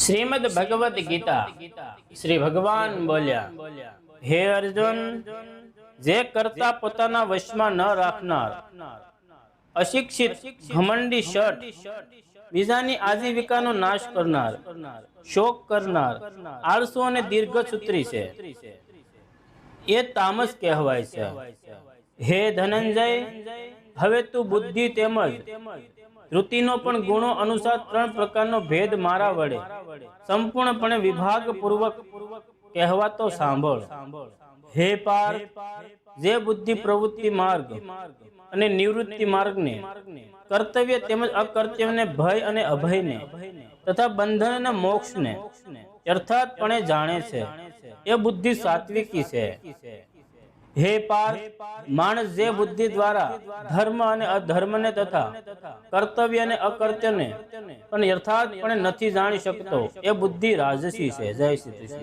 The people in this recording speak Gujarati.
શ્રીમદ ભગવદ ગીતા શ્રી ભગવાન બોલ્યા, હે અર્જુન, જે કરતા પોતાના વશમાં ન રાખનાર, અશિક્ષિત, ઘમંડી, શઠ, બીજાની આજીવિકાનો નાશ કરનાર, શોક કરનાર, આળસુ અને દીર્ઘસૂત્રી છે, એ તામસ કહેવાય છે. હે ધનંજય, હવે તું બુદ્ધિ તેમજ ધૃતિનો પણ ગુણો અનુસાર 3 પ્રકારનો ભેદ મારા વડે સંપૂર્ણપણે વિભાગ પૂર્વક કહેવાતો સાંભળ. હે પાર્થ, જે બુદ્ધિ પ્રવૃત્તિ માર્ગ અને નિવૃત્તિ માર્ગને, કર્તવ્ય તેમજ અકર્તવ્યને, ભય અને અભયને તથા બંધન અને મોક્ષને યથાર્થપણે જાણે છે, એ બુદ્ધિ સાત્વિકી છે. હે પાર્થ, માણસ જે બુદ્ધિ દ્વારા ધર્મ અને અધર્મને તથા કર્તવ્ય અને અકર્તવ્યને પણ યથાર્થપણે નથી જાણી શકતો, એ બુદ્ધિ રાજસી છે. જય શ્રી કૃષ્ણ.